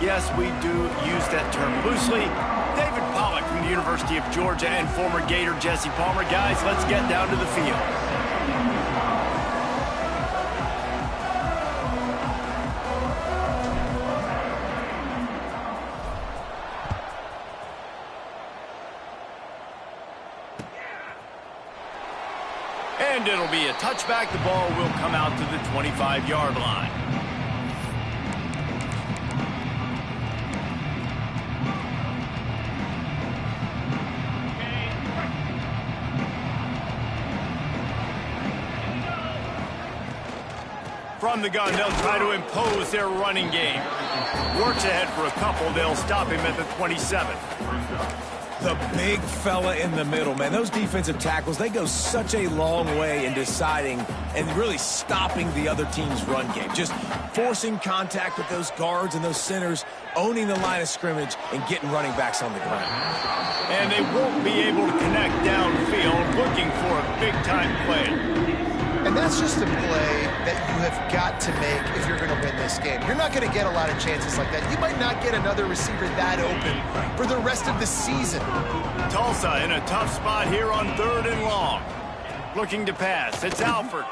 Yes, we do use that term loosely. David Pollack from the University of Georgia and former Gator Jesse Palmer. Guys, let's get down to the field. And it'll be a touchback. The ball will come out to the 25-yard line. From the gun, they'll try to impose their running game. Works ahead for a couple. They'll stop him at the 27. The big fella in the middle, man. Those defensive tackles, they go such a long way in deciding and really stopping the other team's run game. Just forcing contact with those guards and those centers, owning the line of scrimmage, and getting running backs on the ground. And they won't be able to connect downfield, looking for a big-time play. And that's just a play that you have got to make if you're going to win this game. You're not going to get a lot of chances like that. You might not get another receiver that open for the rest of the season. Tulsa in a tough spot here on 3rd and long. Looking to pass. It's Alford.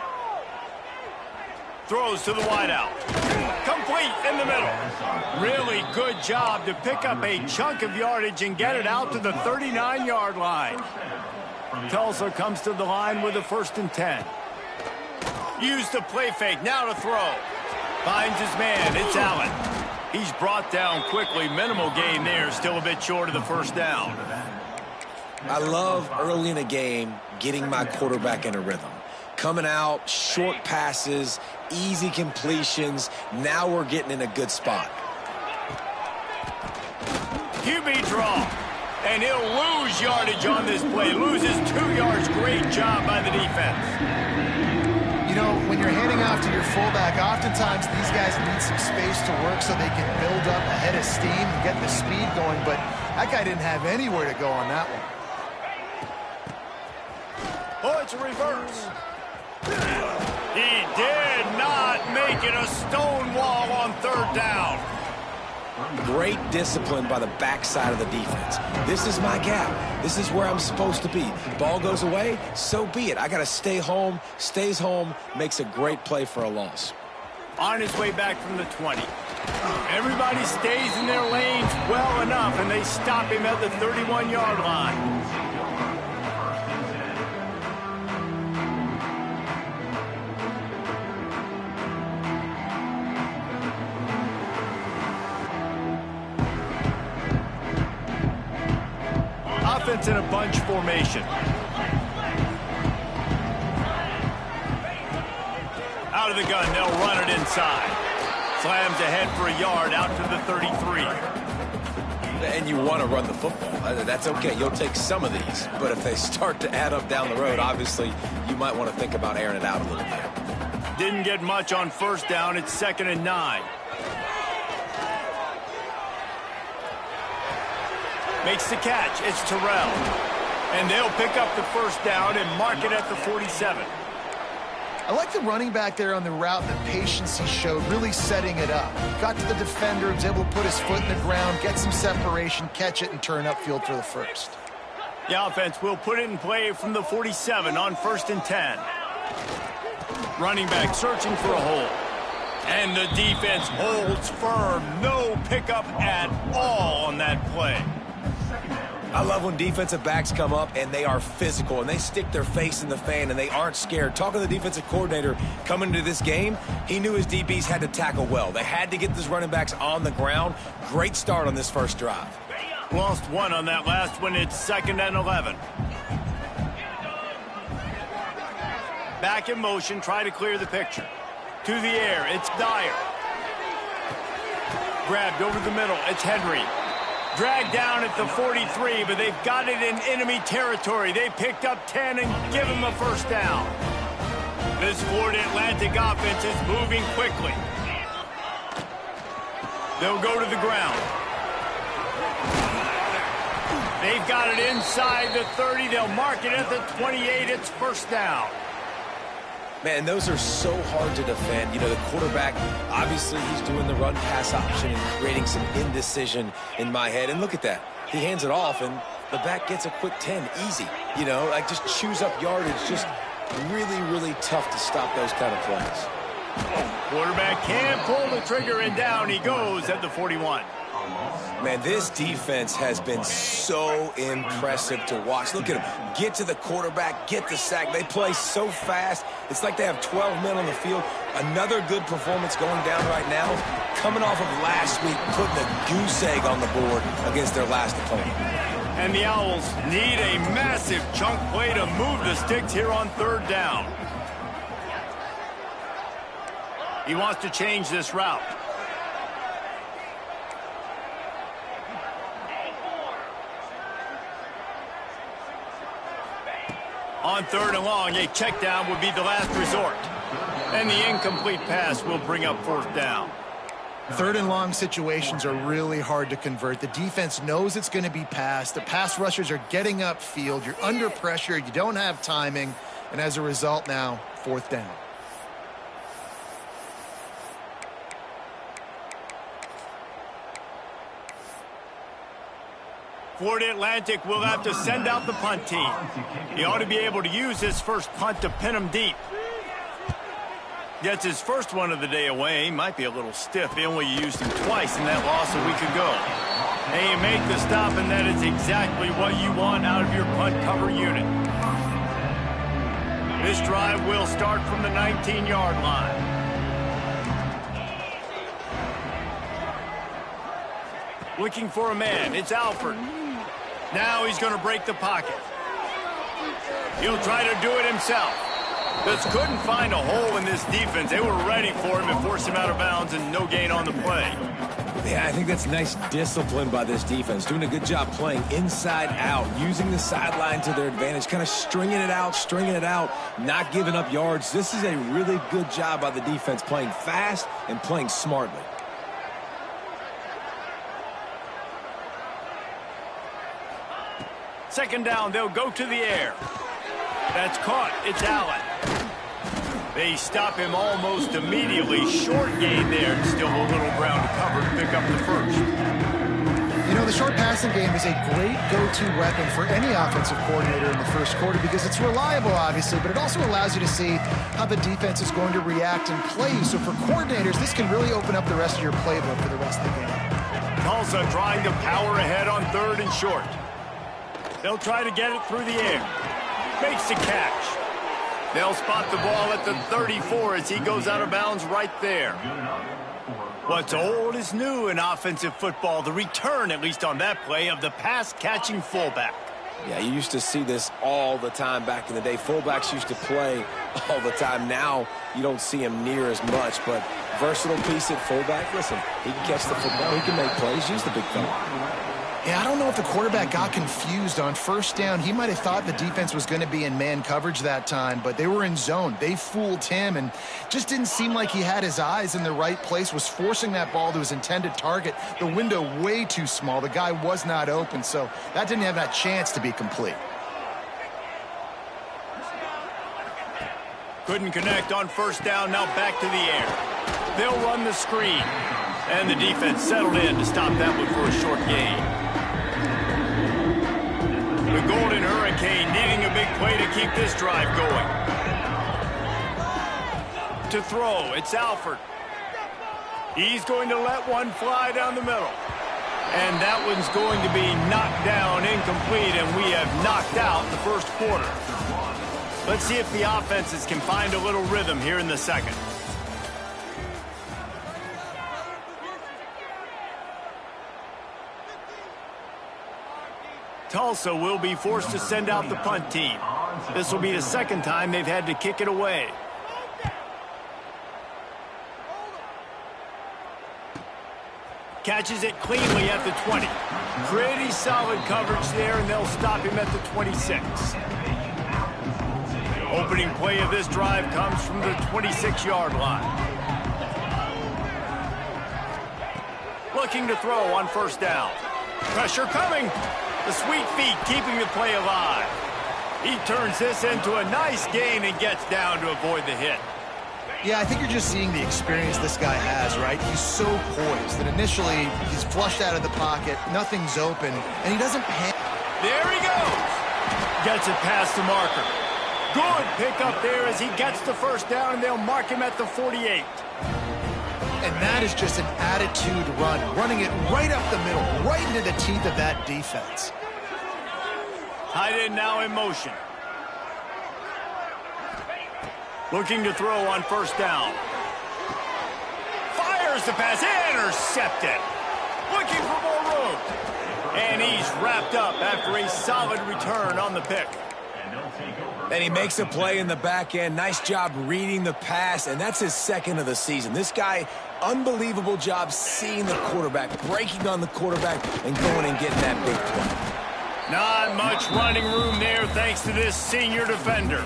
Throws to the wideout. Complete in the middle. Really good job to pick up a chunk of yardage and get it out to the 39-yard line. Tulsa comes to the line with a 1st and 10. Use the play fake, now to throw. Finds his man, it's Allen. He's brought down quickly, minimal gain there, still a bit short of the 1st down. I love early in a game getting my quarterback in a rhythm. Coming out, short passes, easy completions. Now we're getting in a good spot. QB draw, and he'll lose yardage on this play. Loses 2 yards, great job by the defense. You know, when you're handing off to your fullback, oftentimes these guys need some space to work so they can build up a head of steam and get the speed going, but that guy didn't have anywhere to go on that one. Oh, it's a reverse. He did not make it a stone wall on 3rd down. Great discipline by the backside of the defense. This is my gap. This is where I'm supposed to be. Ball goes away, so be it. I got to stay home. Stays home, makes a great play for a loss. On his way back from the 20. Everybody stays in their lanes well enough, and they stop him at the 31-yard line. Offense in a bunch formation. Out of the gun, they'll run it inside. Slams ahead for a yard out to the 33. And you want to run the football. That's okay. You'll take some of these. But if they start to add up down the road, obviously, you might want to think about airing it out a little bit. Didn't get much on 1st down. It's 2nd and 9. Makes the catch. It's Terrell. And they'll pick up the 1st down and mark it at the 47. I like the running back there on the route, the patience he showed, really setting it up. Got to the defender, was able to put his foot in the ground, get some separation, catch it, and turn upfield for the 1st. The offense will put it in play from the 47 on 1st and 10. Running back searching for a hole. And the defense holds firm. No pickup at all on that play. I love when defensive backs come up and they are physical and they stick their face in the fan and they aren't scared. Talking to the defensive coordinator coming into this game, he knew his DBs had to tackle well. They had to get these running backs on the ground. Great start on this 1st drive. Lost 1 on that last one. It's 2nd and 11. Back in motion, try to clear the picture. To the air, it's Dyer. Grabbed over the middle, it's Henry. Dragged down at the 43, but they've got it in enemy territory. They picked up 10 and give him a 1st down. This Florida Atlantic offense is moving quickly. They'll go to the ground. They've got it inside the 30. They'll mark it at the 28. It's 1st down. Man, those are so hard to defend. You know, the quarterback, obviously he's doing the run-pass option and creating some indecision in my head. And look at that. He hands it off, and the back gets a quick 10. Easy. You know, like just chews up yardage. Just really, really tough to stop those kind of plays. Quarterback can't pull the trigger, and down he goes at the 41. Man, this defense has been so impressive to watch. Look at them. Get to the quarterback, get the sack. They play so fast. It's like they have 12 men on the field. Another good performance going down right now. Coming off of last week, putting a goose egg on the board against their last opponent. And the Owls need a massive chunk play to move the sticks here on 3rd down. He wants to change this route. On 3rd and long, a check down would be the last resort. And the incomplete pass will bring up 4th down. 3rd and long situations are really hard to convert. The defense knows it's going to be passed. The pass rushers are getting upfield. You're under pressure. You don't have timing. And as a result now, 4th down. Florida Atlantic will have to send out the punt team. He ought to be able to use his first punt to pin him deep. Gets his first one of the day away. Might be a little stiff. They only used him twice in that loss a week ago. And you make the stop, and that is exactly what you want out of your punt cover unit. This drive will start from the 19-yard line. Looking for a man. It's Alford. Now he's going to break the pocket. He'll try to do it himself. Just couldn't find a hole in this defense. They were ready for him and forced him out of bounds, and no gain on the play. Yeah, I think that's nice discipline by this defense. Doing a good job playing inside out, using the sideline to their advantage, kind of stringing it out, not giving up yards. This is a really good job by the defense, playing fast and playing smartly. Second down, they'll go to the air. That's caught. It's Allen. They stop him almost immediately. Short gain there, and still a little ground to cover to pick up the first. You know, the short passing game is a great go-to weapon for any offensive coordinator in the first quarter because it's reliable, obviously, but it also allows you to see how the defense is going to react and play. So for coordinators, this can really open up the rest of your playbook for the rest of the game. Tulsa trying to power ahead on 3rd and short. They'll try to get it through the air. Makes the catch. They'll spot the ball at the 34 as he goes out of bounds right there. What's old is new in offensive football. The return, at least on that play, of the pass-catching fullback. Yeah, you used to see this all the time back in the day. Fullbacks used to play all the time. Now you don't see him near as much, but versatile piece at fullback. Listen, he can catch the football. He can make plays. Use the big fella. Yeah, I don't know if the quarterback got confused on 1st down. He might have thought the defense was going to be in man coverage that time, but they were in zone. They fooled him and just didn't seem like he had his eyes in the right place, was forcing that ball to his intended target. The window way too small. The guy was not open, so that didn't have that chance to be complete. Couldn't connect on 1st down. Now back to the air. They'll run the screen. And the defense settled in to stop that one for a short gain. The Golden Hurricane needing a big play to keep this drive going. To throw, it's Alford. He's going to let one fly down the middle. And that one's going to be knocked down incomplete, and we have knocked out the first quarter. Let's see if the offenses can find a little rhythm here in the second. Tulsa will be forced to send out the punt team. This will be the second time they've had to kick it away. Catches it cleanly at the 20. Pretty solid coverage there, and they'll stop him at the 26. Opening play of this drive comes from the 26-yard line. Looking to throw on 1st down. Pressure coming. The sweet feet keeping the play alive. He turns this into a nice gain and gets down to avoid the hit. Yeah, I think you're just seeing the experience this guy has, right? He's so poised that initially he's flushed out of the pocket, nothing's open, and he doesn't panic. There he goes. Gets it past the marker. Good pickup there as he gets the first down, and they'll mark him at the 48. And that is just an attitude run, running it right up the middle, right into the teeth of that defense. Tight end now in motion. Looking to throw on first down. Fires the pass, intercepted. Looking for more room. And he's wrapped up after a solid return on the pick. And he makes a play in the back end. Nice job reading the pass, and that's his second of the season. This guy, unbelievable job seeing the quarterback, breaking on the quarterback, and going and getting that big play. Not much running room there thanks to this senior defender.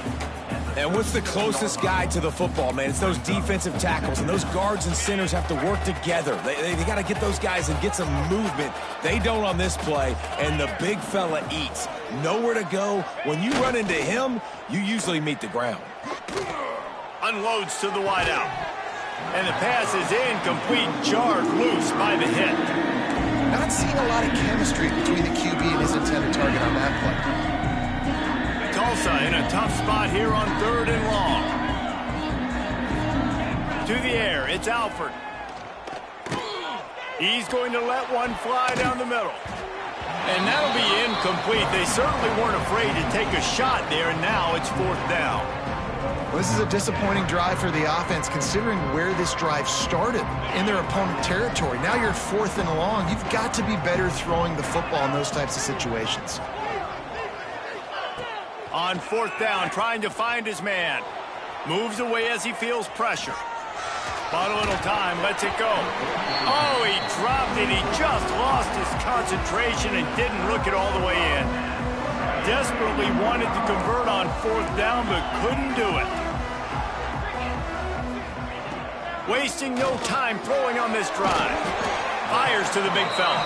And what's the closest guy to the football, man? It's those defensive tackles, and those guards and centers have to work together. They got to get those guys and get some movement. They don't on this play, and the big fella eats. Nowhere to go. When you run into him, you usually meet the ground. Unloads to the wideout. And the pass is incomplete, jarred loose by the hit. Not seeing a lot of chemistry between the QB and his intended target on that play. Tulsa in a tough spot here on 3rd and long. To the air, it's Alford. He's going to let one fly down the middle. And that'll be incomplete. They certainly weren't afraid to take a shot there, and now it's 4th down. Well, this is a disappointing drive for the offense, considering where this drive started, in their opponent territory. Now you're 4th and long. You've got to be better throwing the football in those types of situations. On 4th down, trying to find his man. Moves away as he feels pressure. Bought a little time, lets it go. Oh, he dropped it. He just lost his concentration and didn't look it all the way in. Desperately wanted to convert on 4th down, but couldn't do it. Wasting no time throwing on this drive. Fires to the big fella.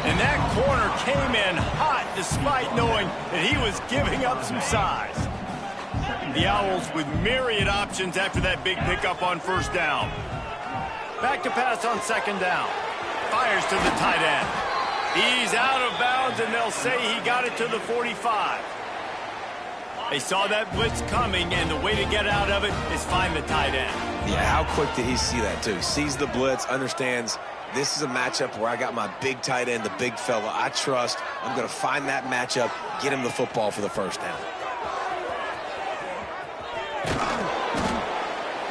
And that corner came in hot despite knowing that he was giving up some size. The Owls with myriad options after that big pickup on 1st down. Back to pass on 2nd down. Fires to the tight end. He's out of bounds, and they'll say he got it to the 45. They saw that blitz coming, and the way to get out of it is find the tight end. Yeah, how quick did he see that, too? Sees the blitz, understands this is a matchup where I got my big tight end, the big fella I trust. I'm going to find that matchup, get him the football for the 1st down.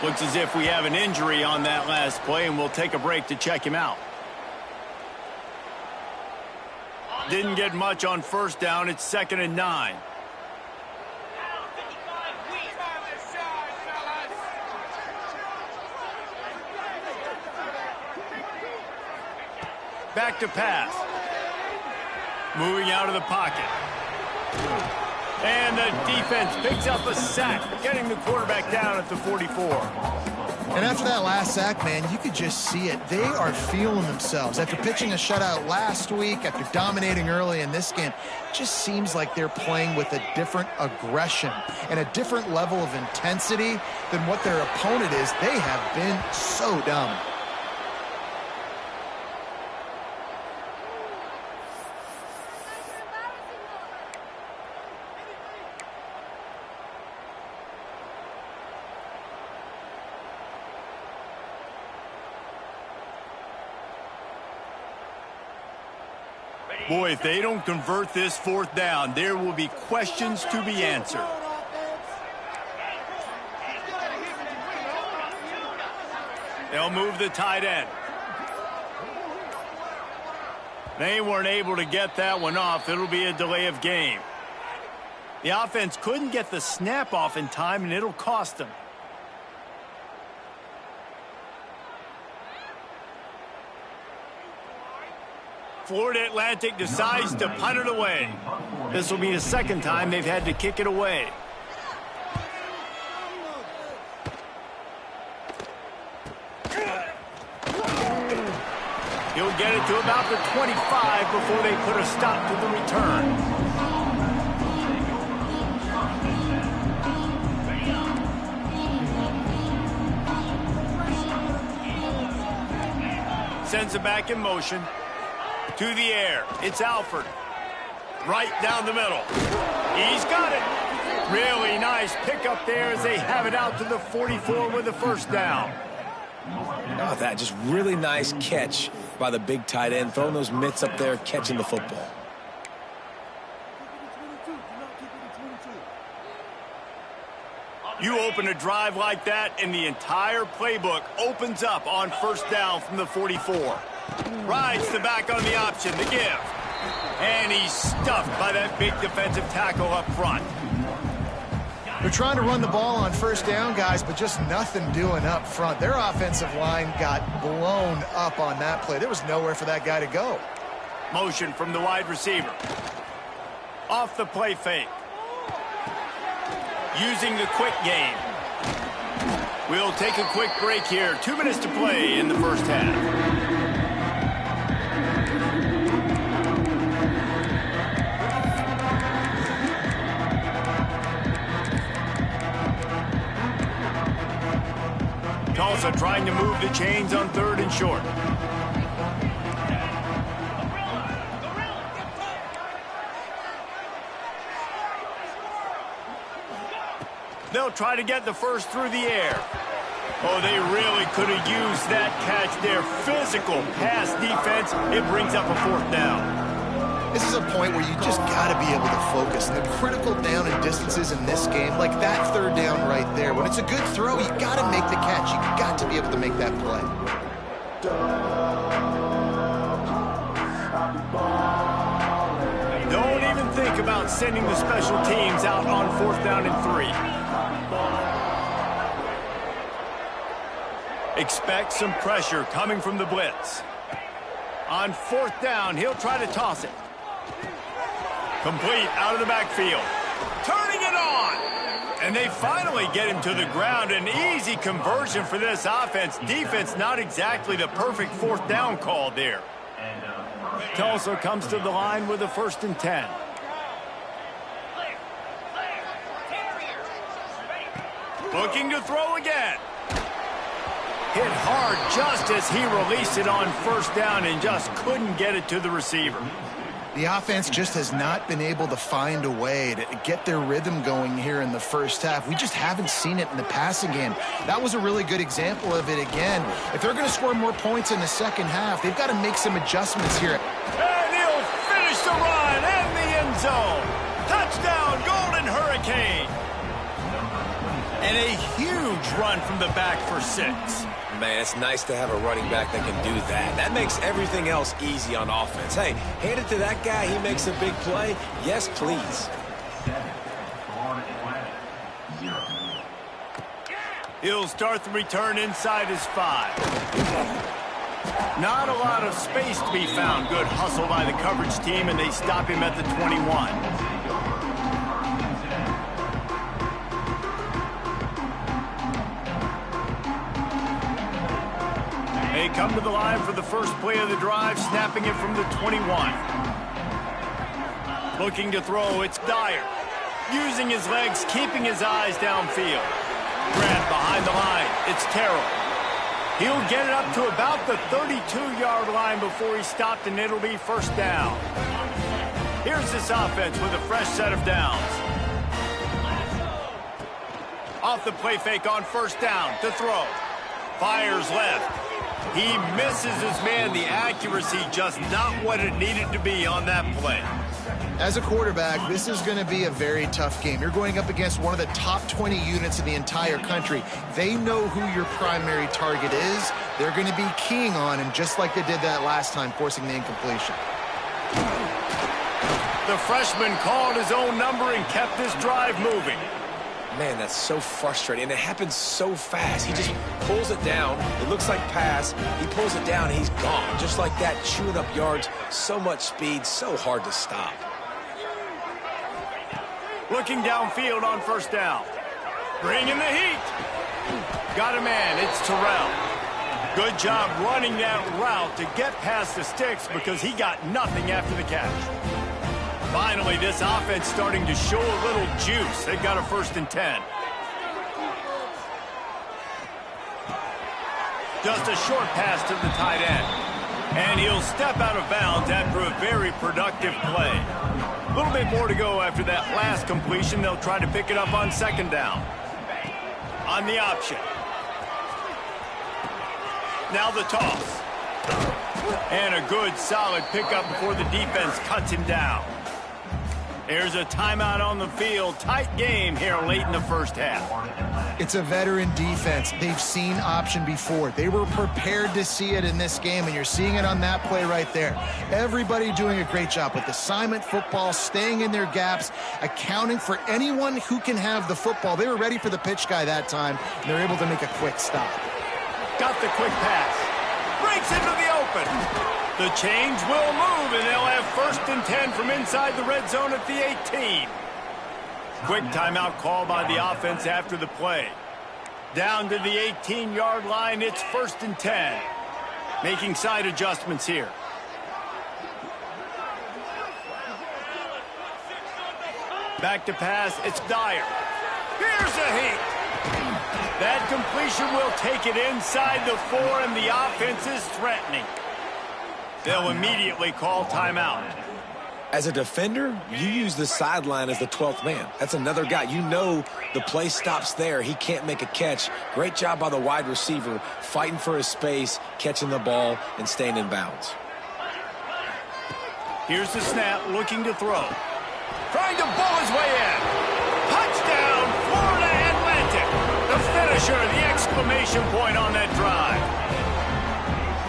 Looks as if we have an injury on that last play, and we'll take a break to check him out. Didn't get much on 1st down. It's 2nd and 9. Back to pass. Moving out of the pocket. And the defense picks up a sack, getting the quarterback down at the 44. And after that last sack, man, you could just see it. They are feeling themselves. After pitching a shutout last week, after dominating early in this game, it just seems like they're playing with a different aggression and a different level of intensity than what their opponent is. They have been so dumb. Boy, if they don't convert this 4th down, there will be questions to be answered. They'll move the tight end. They weren't able to get that one off. It'll be a delay of game. The offense couldn't get the snap off in time, and it'll cost them. Florida Atlantic decides to punt it away. This will be the 2nd time they've had to kick it away. He'll get it to about the 25 before they put a stop to the return. Sends it back in motion. To the air. It's Alford. Right down the middle. He's got it. Really nice pickup there as they have it out to the 44 with a first down. Oh, that just really nice catch by the big tight end, throwing those mitts up there, catching the football. You open a drive like that, and the entire playbook opens up on first down from the 44. Rides the back on the option, the give. And he's stuffed by that big defensive tackle up front. They're trying to run the ball on first down, guys, but just nothing doing up front. Their offensive line got blown up on that play. There was nowhere for that guy to go. Motion from the wide receiver. Off the play fake. Using the quick game. We'll take a quick break here. 2 minutes to play in the first half. Tulsa trying to move the chains on 3rd and short. They'll try to get the first through the air. Oh, they really could have used that catch there. Physical pass defense. It brings up a 4th down. This is a point where you just got to be able to focus. And the critical down and distances in this game, like that 3rd down right there, when it's a good throw, you got to make the catch. You got to be able to make that play. Don't even think about sending the special teams out on 4th down and 3. Expect some pressure coming from the blitz. On 4th down, he'll try to toss it. Complete out of the backfield. Turning it on! And they finally get him to the ground. An easy conversion for this offense. Defense not exactly the perfect 4th down call there. Tulsa comes to the line with a 1st and 10. Looking to throw again. Hit hard just as he released it on 1st down and just couldn't get it to the receiver. The offense just has not been able to find a way to get their rhythm going here in the first half. We just haven't seen it in the passing game. That was a really good example of it again. If they're going to score more points in the second half, they've got to make some adjustments here. And he'll finish the run and the end zone. Touchdown, Golden Hurricane. And a huge run from the back for 6. Man, it's nice to have a running back that can do that. That makes everything else easy on offense. Hey, hand it to that guy. He makes a big play. Yes, please. He'll start the return inside his 5. Not a lot of space to be found. Good hustle by the coverage team, and they stop him at the 21. They come to the line for the first play of the drive, snapping it from the 21. Looking to throw, it's Dyer. Using his legs, keeping his eyes downfield. Grabbed behind the line, it's Terrell. He'll get it up to about the 32-yard line before he's stopped, and it'll be 1st down. Here's this offense with a fresh set of downs. Off the play fake on 1st down to throw. Fires left. He misses his man. The accuracy just not what it needed to be on that play. As a quarterback, this is going to be a very tough game. You're going up against one of the top 20 units in the entire country. They know who your primary target is. They're going to be keying on him just like they did that last time, forcing the incompletion. The freshman called his own number and kept this drive moving. Man, that's so frustrating, and it happens so fast. He just pulls it down. It looks like pass. He pulls it down, and he's gone. Just like that, chewing up yards. So much speed, so hard to stop. Looking downfield on 1st down. Bringing the heat. Got a man, it's Terrell. Good job running that route to get past the sticks because he got nothing after the catch. Finally, this offense starting to show a little juice. They've got a 1st and 10. Just a short pass to the tight end. And he'll step out of bounds after a very productive play. A little bit more to go after that last completion. They'll try to pick it up on second down. On the option. Now the toss. And a good, solid pickup before the defense cuts him down. There's a timeout on the field. Tight game here late in the first half. It's a veteran defense. They've seen option before. They were prepared to see it in this game, and you're seeing it on that play right there. Everybody doing a great job with assignment football, staying in their gaps, accounting for anyone who can have the football. They were ready for the pitch guy that time, and they're able to make a quick stop. Got the quick pass. Breaks into the open. The change will move, and they'll have 1st and 10 from inside the red zone at the 18. Quick timeout call by the offense after the play. Down to the 18-yard line, it's 1st and 10. Making side adjustments here. Back to pass, it's Dyer. Here's a heat. That completion will take it inside the 4, and the offense is threatening. They'll immediately call timeout. As a defender, you use the sideline as the 12th man. That's another guy. You know the play stops there. He can't make a catch. Great job by the wide receiver, fighting for his space, catching the ball, and staying in bounds. Here's the snap, looking to throw. Trying to bowl his way in. Touchdown, Florida Atlantic. The finisher, the exclamation point on that drive.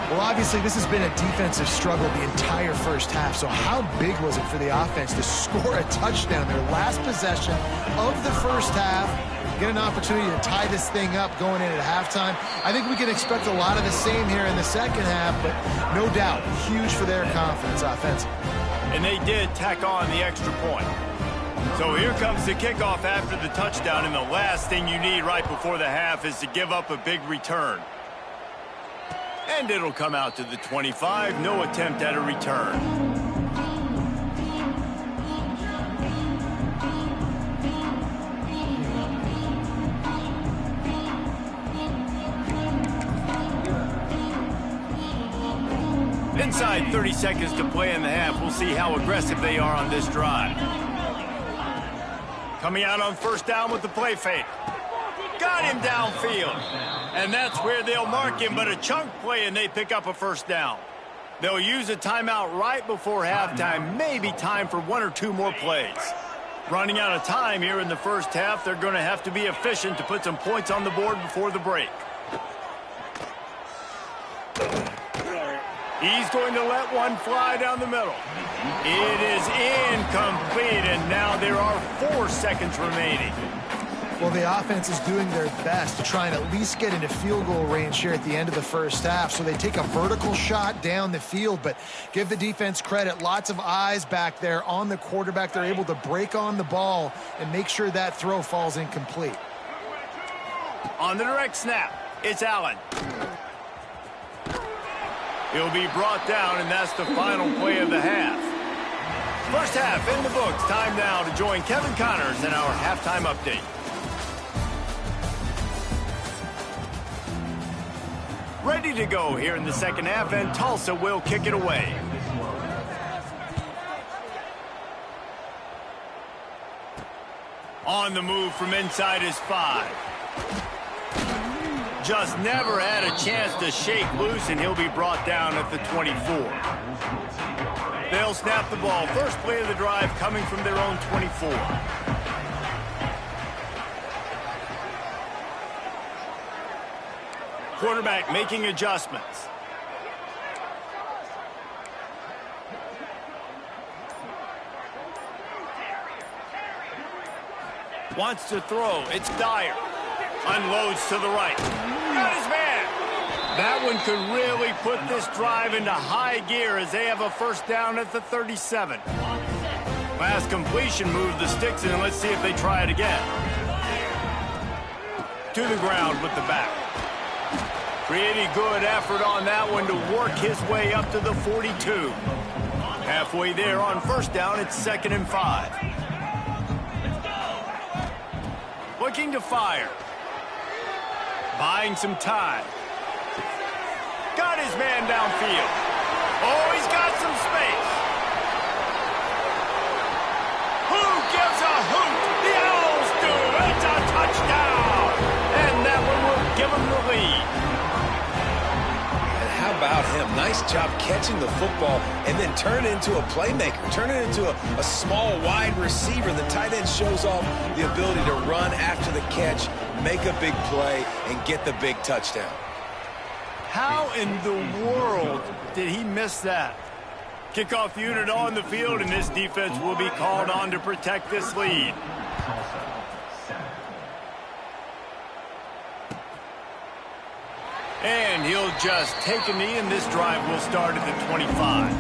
Well, obviously, this has been a defensive struggle the entire first half, so how big was it for the offense to score a touchdown, their last possession of the first half, get an opportunity to tie this thing up going in at halftime? I think we can expect a lot of the same here in the second half, but no doubt, huge for their confidence offensively. And they did tack on the extra point. So here comes the kickoff after the touchdown, and the last thing you need right before the half is to give up a big return. And it'll come out to the 25. No attempt at a return. Inside 30 seconds to play in the half. We'll see how aggressive they are on this drive. Coming out on 1st down with the play fake. Got him downfield. And that's where they'll mark him, but a chunk play, and they pick up a 1st down. They'll use a timeout right before halftime. Maybe time for 1 or 2 more plays. Running out of time here in the first half. They're going to have to be efficient to put some points on the board before the break. He's going to let one fly down the middle. It is incomplete, and now there are 4 seconds remaining. Well, the offense is doing their best to try and at least get into field goal range here at the end of the first half. So they take a vertical shot down the field, but give the defense credit. Lots of eyes back there on the quarterback. They're able to break on the ball and make sure that throw falls incomplete. On the direct snap, it's Allen. He'll be brought down, and that's the final play of the half. First half in the books. Time now to join Kevin Connors in our halftime update. Ready to go here in the second half, and Tulsa will kick it away. On the move from inside his 5. Just never had a chance to shake loose, and he'll be brought down at the 24. They'll snap the ball. First play of the drive coming from their own 24. Quarterback making adjustments. Wants to throw. It's Dyer. Unloads to the right. Got his man. That one could really put this drive into high gear as they have a 1st down at the 37. Last completion moved the sticks in. Let's see if they try it again. To the ground with the back. Pretty good effort on that one to work his way up to the 42. Halfway there on 1st down, it's 2nd and 5. Looking to fire. Buying some time. Got his man downfield. Oh, he's got some space. Who gives a hoot? The Owls do. It's a touchdown. And that one will give them the lead. And how about him? Nice job catching the football and then turn it into a playmaker. Turn it into a small, wide receiver. The tight end shows off the ability to run after the catch, make a big play, and get the big touchdown. How in the world did he miss that? Kickoff unit on the field, and this defense will be called on to protect this lead. And he'll just take a knee, and this drive will start at the 25.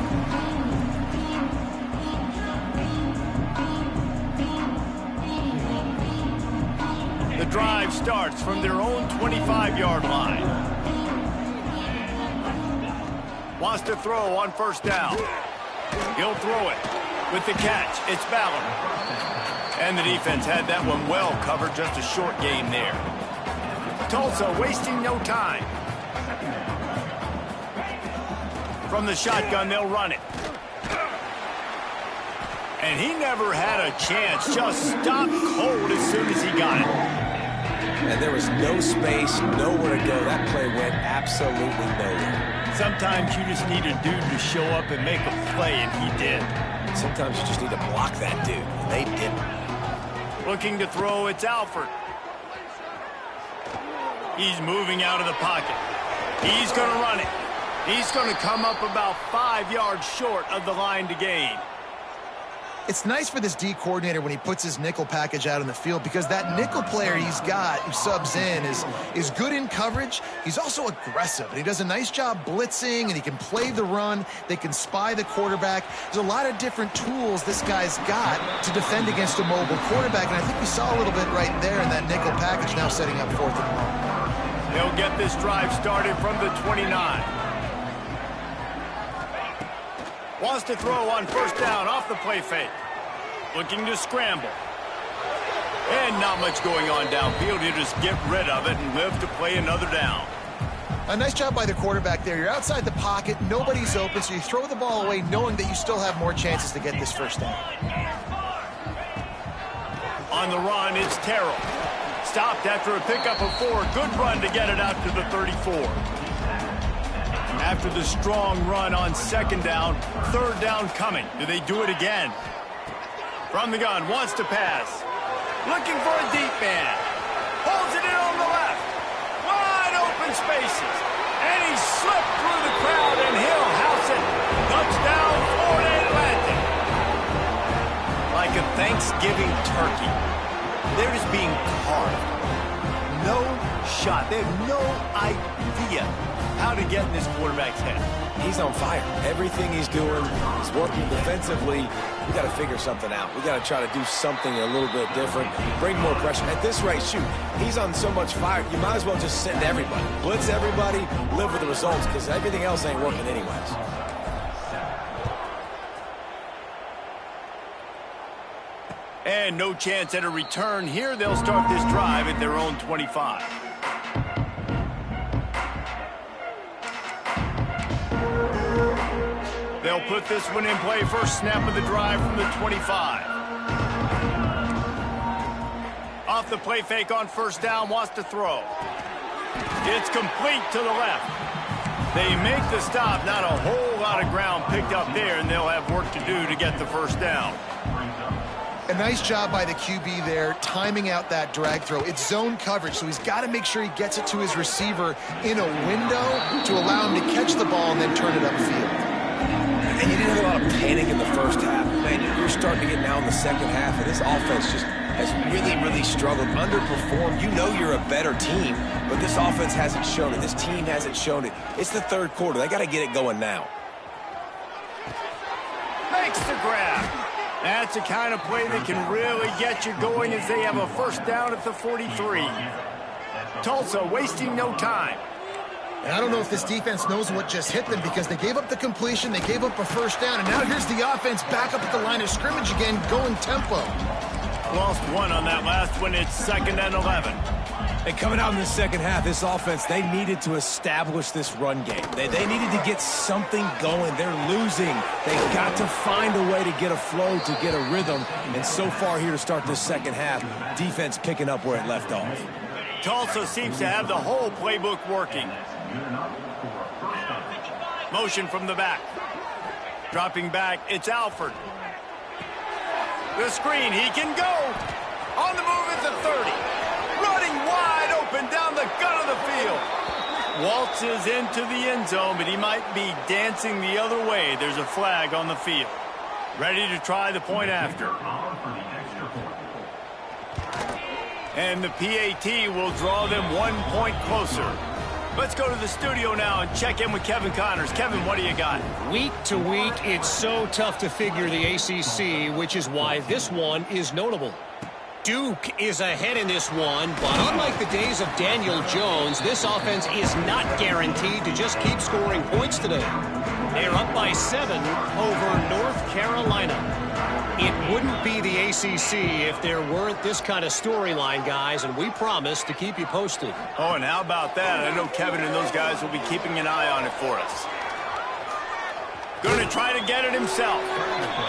The drive starts from their own 25-yard line. Wants to throw on first down. He'll throw it with the catch. It's Ballard. And the defense had that one well covered. Just a short gain there. Tulsa wasting no time. From the shotgun, they'll run it. And he never had a chance. Just stopped cold as soon as he got it. And there was no space, nowhere to go. That play went absolutely nowhere. Sometimes you just need a dude to show up and make a play, and he did. Sometimes you just need to block that dude, and they didn't. Looking to throw, it's Alford. He's moving out of the pocket. He's going to run it. He's going to come up about 5 yards short of the line to gain. It's nice for this D coordinator when he puts his nickel package out in the field, because that nickel player he's got who subs in is good in coverage. He's also aggressive, and he does a nice job blitzing, and he can play the run. They can spy the quarterback. There's a lot of different tools this guy's got to defend against a mobile quarterback, and I think we saw a little bit right there in that nickel package, now setting up 4th and long. They'll get this drive started from the 29. Wants to throw on first down off the play fake. Looking to scramble. And not much going on downfield. He'll just get rid of it and live to play another down. A nice job by the quarterback there. You're outside the pocket. Nobody's open, so you throw the ball away knowing that you still have more chances to get this first down. On the run, it's Terrell. Stopped after a pickup of 4. Good run to get it out to the 34. After the strong run on second down, 3rd down coming. Do they do it again? From the gun, wants to pass. Looking for a deep man. Holds it in on the left. Wide open spaces. And he slipped through the crowd, and he'll house it. Touchdown, Florida Atlantic. Like a Thanksgiving turkey. They're just being carved. No shot. They have no idea how to get in this quarterback's head. He's on fire. Everything he's doing, he's working defensively. We got to figure something out. We got to try to do something a little bit different, bring more pressure. At this rate, shoot, he's on so much fire, you might as well just send everybody. Blitz everybody, live with the results, because everything else ain't working anyways. And no chance at a return here. They'll start this drive at their own 25. They'll put this one in play. First snap of the drive from the 25. Off the play fake on first down, wants to throw. It's complete to the left. They make the stop. Not a whole lot of ground picked up there, and they'll have work to do to get the first down. A nice job by the QB there, timing out that drag throw. It's zone coverage, so he's got to make sure he gets it to his receiver in a window to allow him to catch the ball and then turn it upfield. And you didn't have a lot of panic in the first half. Man, you're starting to get now in the second half, and this offense just has really struggled, underperformed. You know you're a better team, but this offense hasn't shown it. This team hasn't shown it. It's the 3rd quarter. They got to get it going now. Makes the grab. That's the kind of play that can really get you going as they have a first down at the 43. Tulsa wasting no time. And I don't know if this defense knows what just hit them, because they gave up the completion, they gave up a first down, and now here's the offense back up at the line of scrimmage again, going tempo. Lost one on that last one. It's 2nd and 11. And coming out in the second half, this offense, they needed to establish this run game. They needed to get something going. They're losing. They've got to find a way to get a flow, to get a rhythm. And so far here to start this second half, defense picking up where it left off. Tulsa seems to have the whole playbook working. Motion from the back. Dropping back, it's Alford. The screen, he can go. On the move at the 30. Running wide open down the gut of the field. Waltzes into the end zone, but he might be dancing the other way. There's a flag on the field. Ready to try the point after. And the PAT will draw them 1 point closer. Let's go to the studio now and check in with Kevin Connors. Kevin, what do you got? Week to week, it's so tough to figure the ACC, which is why this one is notable. Duke is ahead in this one, but unlike the days of Daniel Jones, this offense is not guaranteed to just keep scoring points today. They're up by 7 over North Carolina. It wouldn't be the ACC if there weren't this kind of storyline, guys, and we promise to keep you posted. Oh, and how about that? I know Kevin and those guys will be keeping an eye on it for us. Going to try to get it himself.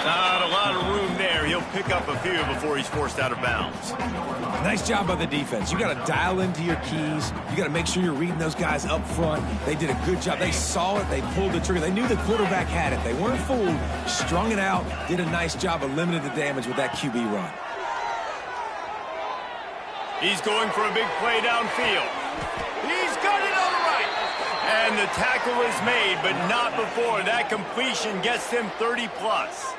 Not a lot of room there. He'll pick up a few before he's forced out of bounds. Nice job by the defense. You got to dial into your keys. You got to make sure you're reading those guys up front. They did a good job. They saw it. They pulled the trigger. They knew the quarterback had it. They weren't fooled. Strung it out. Did a nice job of limiting the damage with that QB run. He's going for a big play downfield. He's got it on the right. And the tackle is made, but not before that completion gets him 30-plus.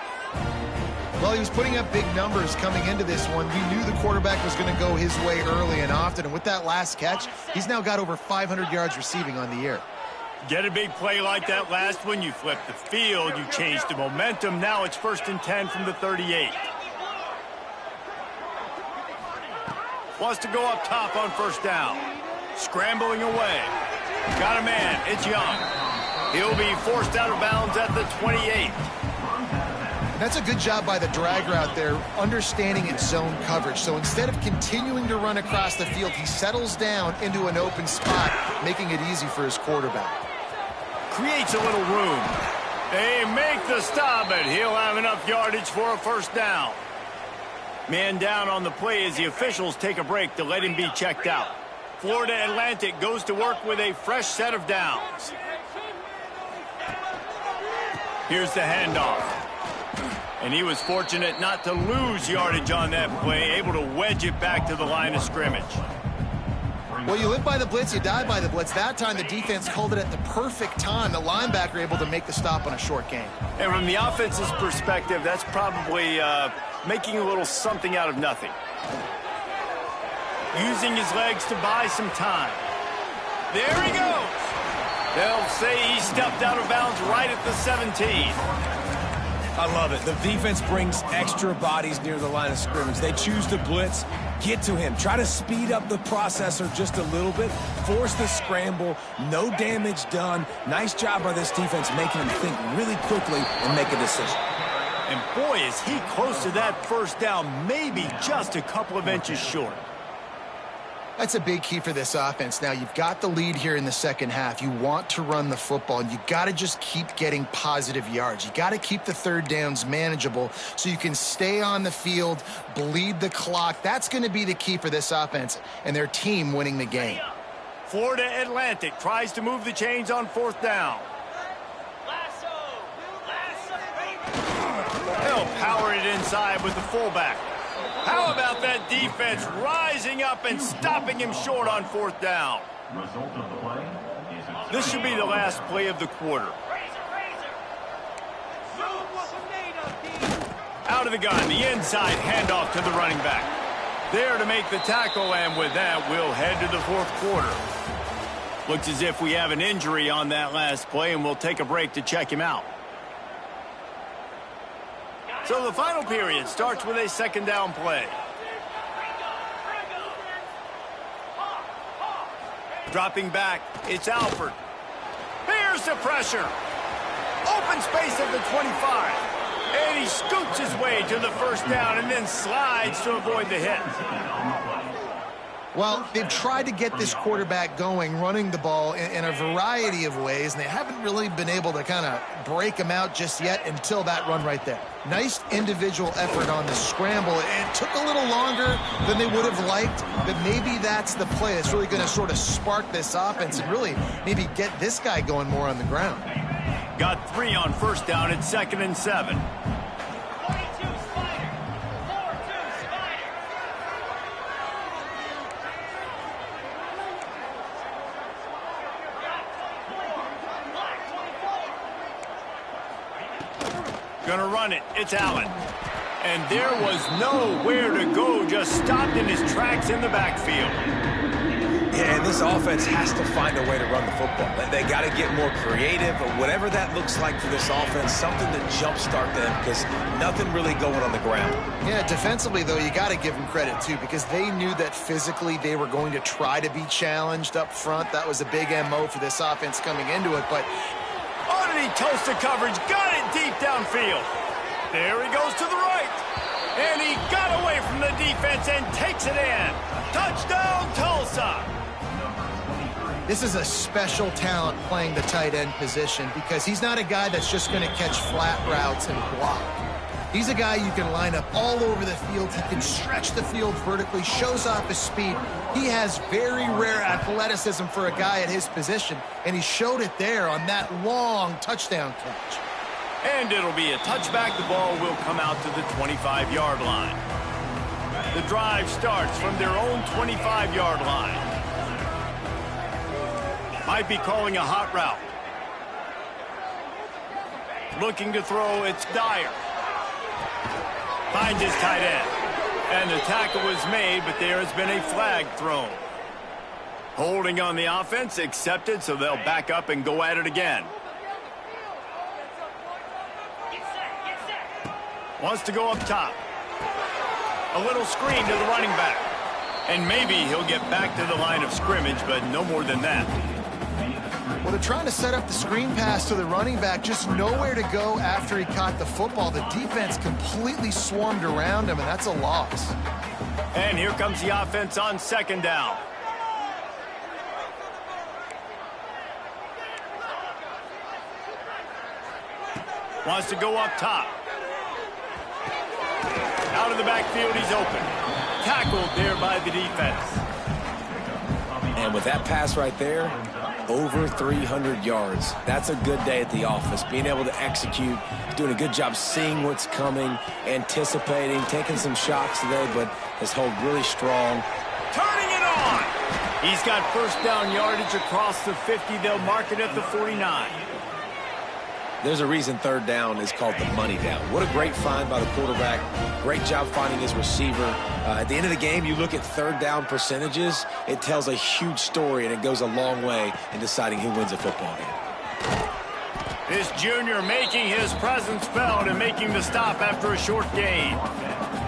Well, he was putting up big numbers coming into this one. We knew the quarterback was going to go his way early and often. And with that last catch, he's now got over 500 yards receiving on the year. Get a big play like that last one. You flip the field. You change the momentum. Now it's 1st and 10 from the 38. Wants to go up top on 1st down. Scrambling away. Got a man. It's Young. He'll be forced out of bounds at the 28. That's a good job by the drag route there, understanding its zone coverage. So instead of continuing to run across the field, he settles down into an open spot, making it easy for his quarterback. Creates a little room. They make the stop, but he'll have enough yardage for a 1st down. Man down on the play as the officials take a break to let him be checked out. Florida Atlantic goes to work with a fresh set of downs. Here's the handoff. And he was fortunate not to lose yardage on that play, able to wedge it back to the line of scrimmage. Well, you live by the blitz, you die by the blitz. That time the defense called it at the perfect time. The linebacker able to make the stop on a short gain. And from the offense's perspective, that's probably making a little something out of nothing. Using his legs to buy some time. There he goes. They'll say he stepped out of bounds right at the 17. I love it. The defense brings extra bodies near the line of scrimmage. They choose to blitz, get to him, try to speed up the processor just a little bit, force the scramble, no damage done. Nice job by this defense making him think really quickly and make a decision. And boy, is he close to that 1st down, maybe just a couple of inches short. That's a big key for this offense. Now, you've got the lead here in the second half. You want to run the football, and you got to just keep getting positive yards. You got to keep the 3rd downs manageable so you can stay on the field, bleed the clock. That's going to be the key for this offense and their team winning the game. Florida Atlantic tries to move the chains on 4th down. They'll power it inside with the fullback. How about that defense rising up and stopping him short on 4th down? This should be the last play of the quarter. Out of the gun, the inside handoff to the running back. There to make the tackle, and with that, we'll head to the 4th quarter. Looks as if we have an injury on that last play, and we'll take a break to check him out. So the final period starts with a 2nd down play. Dropping back, it's Alford. Here's the pressure. Open space at the 25. And he scoots his way to the 1st down and then slides to avoid the hit. Well, they've tried to get this quarterback going, running the ball in a variety of ways, and they haven't really been able to kind of break him out just yet until that run right there. Nice individual effort on the scramble. It took a little longer than they would have liked, but maybe that's the play that's really going to sort of spark this offense and really maybe get this guy going more on the ground. Got 3 on first down at 2nd and 7. Gonna run it. It's Allen. And there was nowhere to go. Just stopped in his tracks in the backfield. Yeah, and this offense has to find a way to run the football. They got to get more creative, or whatever that looks like for this offense, something to jumpstart them, because nothing really going on the ground. Yeah, defensively, though, you got to give them credit, too, because they knew that physically they were going to try to be challenged up front. That was a big MO for this offense coming into it, but oh, did he toast the coverage? Got it deep downfield. There he goes to the right. And he got away from the defense and takes it in. Touchdown, Tulsa. This is a special talent playing the tight end position, because he's not a guy that's just going to catch flat routes and block. He's a guy you can line up all over the field. He can stretch the field vertically, shows off his speed. He has very rare athleticism for a guy at his position, and he showed it there on that long touchdown catch. And it'll be a touchback. The ball will come out to the 25-yard line. The drive starts from their own 25-yard line. Might be calling a hot route. Looking to throw, it's Dyer. Finds his tight end. And the tackle was made, but there has been a flag thrown. Holding on the offense, accepted, so they'll back up and go at it again. Wants to go up top. A little screen to the running back. And maybe he'll get back to the line of scrimmage, but no more than that. Well, they're trying to set up the screen pass to the running back, just nowhere to go after he caught the football. The defense completely swarmed around him, and that's a loss. And here comes the offense on 2nd down. Wants to go up top. Out of the backfield, he's open. Tackled there by the defense. And with that pass right there, over 300 yards. That's a good day at the office. Being able to execute, doing a good job seeing what's coming, anticipating, taking some shots today, but has held really strong. Turning it on! He's got first down yardage across the 50. They'll mark it at the 49. There's a reason 3rd down is called the money down. What a great find by the quarterback. Great job finding his receiver. At the end of the game, you look at 3rd down percentages. It tells a huge story, and it goes a long way in deciding who wins a football game. This junior making his presence felt and making the stop after a short gain.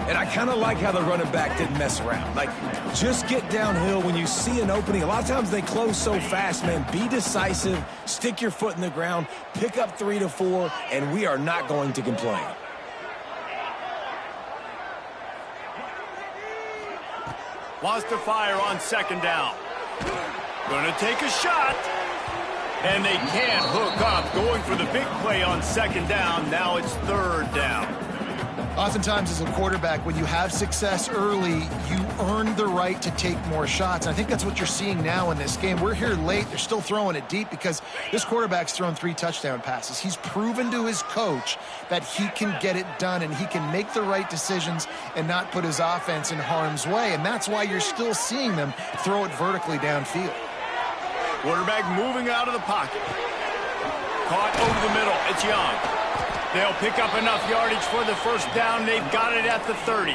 And I kind of like how the running back didn't mess around. Like, just get downhill when you see an opening. A lot of times they close so fast, man. Be decisive, stick your foot in the ground, pick up 3 to 4, and we are not going to complain. Wants to fire on 2nd down. Gonna take a shot. And they can't hook up. Going for the big play on 2nd down. Now it's 3rd down. Oftentimes as a quarterback, when you have success early, you earn the right to take more shots. I think that's what you're seeing now in this game. We're here late. They're still throwing it deep because this quarterback's thrown 3 touchdown passes. He's proven to his coach that he can get it done and he can make the right decisions and not put his offense in harm's way. And that's why you're still seeing them throw it vertically downfield. Quarterback moving out of the pocket. Caught over the middle. It's Young. They'll pick up enough yardage for the first down. They've got it at the 30.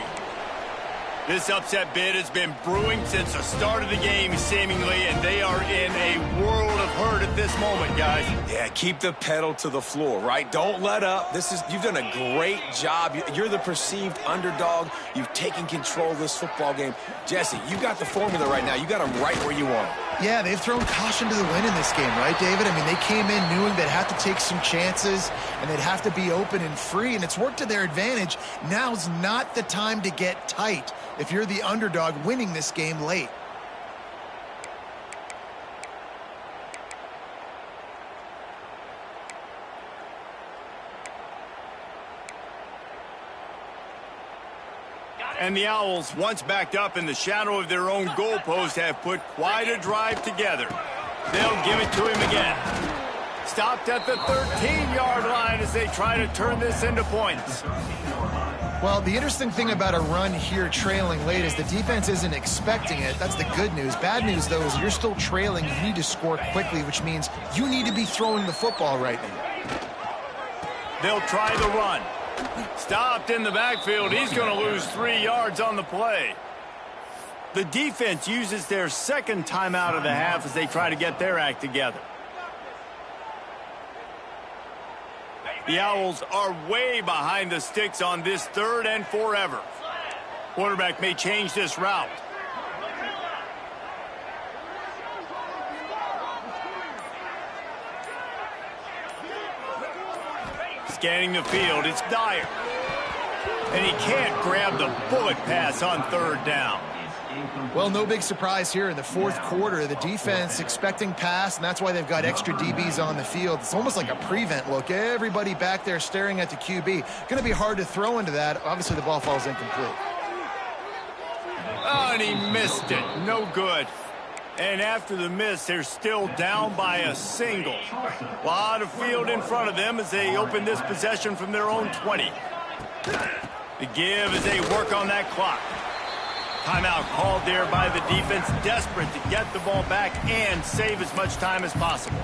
This upset bid has been brewing since the start of the game, seemingly, and they are in a world of hurt at this moment, guys. Yeah, keep the pedal to the floor, right? Don't let up. You've done a great job. You're the perceived underdog. You've taken control of this football game. Jesse, you got the formula right now. You got them right where you want them. Yeah, they've thrown caution to the wind in this game, right, David? I mean, they came in knowing they'd have to take some chances and they'd have to be open and free, and it's worked to their advantage. Now's not the time to get tight if you're the underdog winning this game late. And the Owls, once backed up in the shadow of their own goalpost, have put quite a drive together. They'll give it to him again. Stopped at the 13-yard line as they try to turn this into points. Well, the interesting thing about a run here trailing late is the defense isn't expecting it. That's the good news. Bad news, though, is you're still trailing. You need to score quickly, which means you need to be throwing the football right now. They'll try the run. Stopped in the backfield. He's going to lose 3 yards on the play. The defense uses their second timeout of the half as they try to get their act together. The Owls are way behind the sticks on this 3rd and forever. Quarterback may change this route. Scanning the field, it's Dyer. And he can't grab the bullet pass on 3rd down. Well, no big surprise here in the 4th quarter. The defense expecting pass, and that's why they've got extra DBs on the field. It's almost like a prevent look. Everybody back there staring at the QB. Going to be hard to throw into that. Obviously, the ball falls incomplete. Oh, and he missed it. No good. And after the miss, they're still down by a single. A lot of field in front of them as they open this possession from their own 20. The give as they work on that clock. Timeout called there by the defense, desperate to get the ball back and save as much time as possible.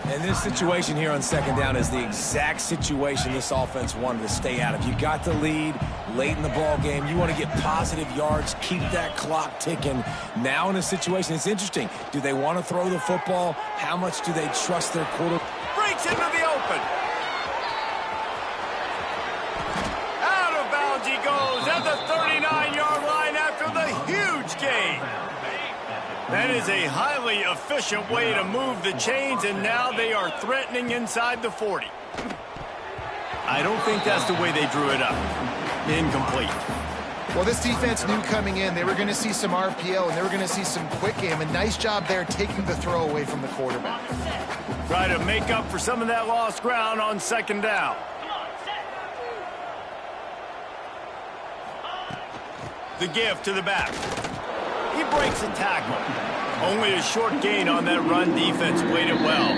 And this situation here on 2nd down is the exact situation this offense wanted to stay out of. You got the lead late in the ball game. You want to get positive yards, keep that clock ticking. Now in a situation, it's interesting. Do they want to throw the football? How much do they trust their quarterback? Breaks into the open. Out of bounds he goes at the 39-yard line after the huge gain. That is a highly efficient way to move the chains, and now they are threatening inside the 40. I don't think that's the way they drew it up. Incomplete. Well, this defense knew coming in they were going to see some RPO and they were going to see some quick game. A nice job there taking the throw away from the quarterback. Try to make up for some of that lost ground on 2nd down. The give to the back. He breaks a tackle. Only a short gain on that run. Defense played it well.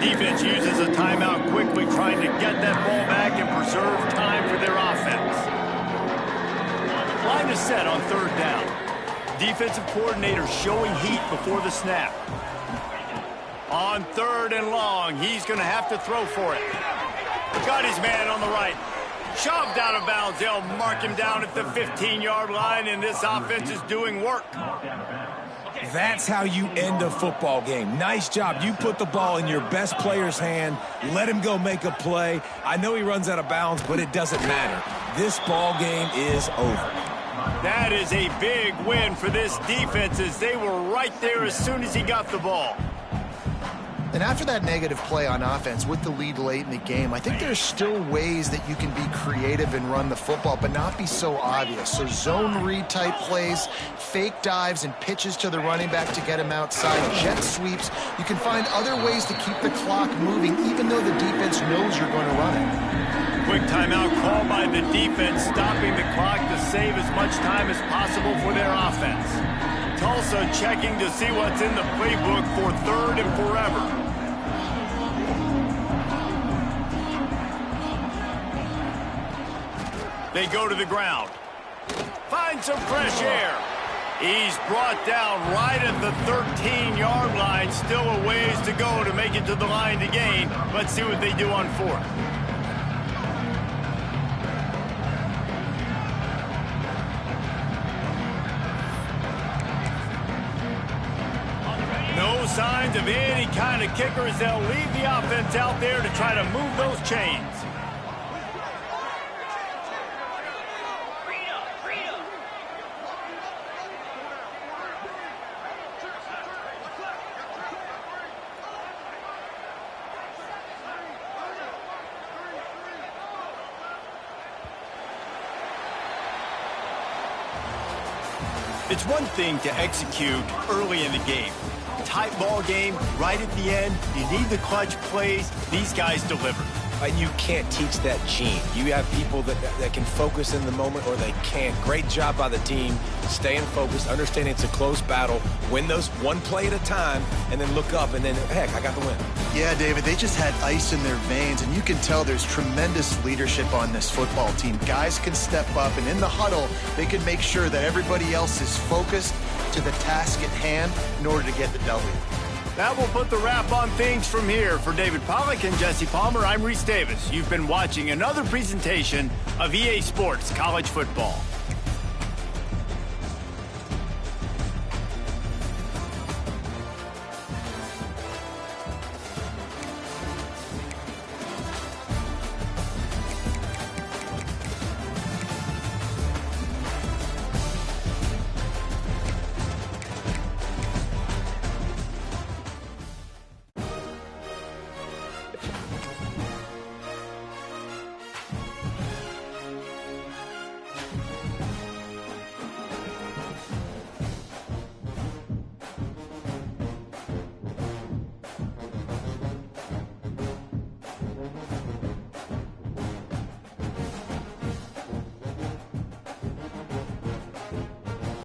Defense uses a timeout quickly, trying to get that ball back and preserve time for their offense. Line is set on 3rd down. Defensive coordinator showing heat before the snap. On 3rd and long, he's going to have to throw for it. Got his man on the right. Shoved out of bounds. They'll mark him down at the 15-yard line, and this offense is doing work. That's how you end a football game. Nice job. You put the ball in your best player's hand. Let him go make a play. I know he runs out of bounds, but it doesn't matter. This ball game is over. That is a big win for this defense as they were right there as soon as he got the ball. And after that negative play on offense with the lead late in the game, I think there's still ways that you can be creative and run the football, but not be so obvious. So zone read type plays, fake dives, and pitches to the running back to get him outside, jet sweeps. You can find other ways to keep the clock moving, even though the defense knows you're going to run it. Quick timeout called by the defense, stopping the clock to save as much time as possible for their offense. Tulsa checking to see what's in the playbook for 3rd and forever. They go to the ground. Find some fresh air. He's brought down right at the 13-yard line. Still a ways to go to make it to the line to gain. Let's see what they do on 4th. No signs of any kind of kickers. They'll leave the offense out there to try to move those chains. It's one thing to execute early in the game. Tight ball game, right at the end, you need the clutch plays. These guys deliver. and you can't teach that gene. You have people that can focus in the moment or they can't. Great job by the team, staying focused, understanding it's a close battle, win those one play at a time, and then look up, and then, heck, I got the win. Yeah, David, they just had ice in their veins, and you can tell there's tremendous leadership on this football team. Guys can step up, and in the huddle, they can make sure that everybody else is focused to the task at hand in order to get the W. That will put the wrap on things from here. For David Pollack and Jesse Palmer, I'm Reese Davis. You've been watching another presentation of EA Sports College Football.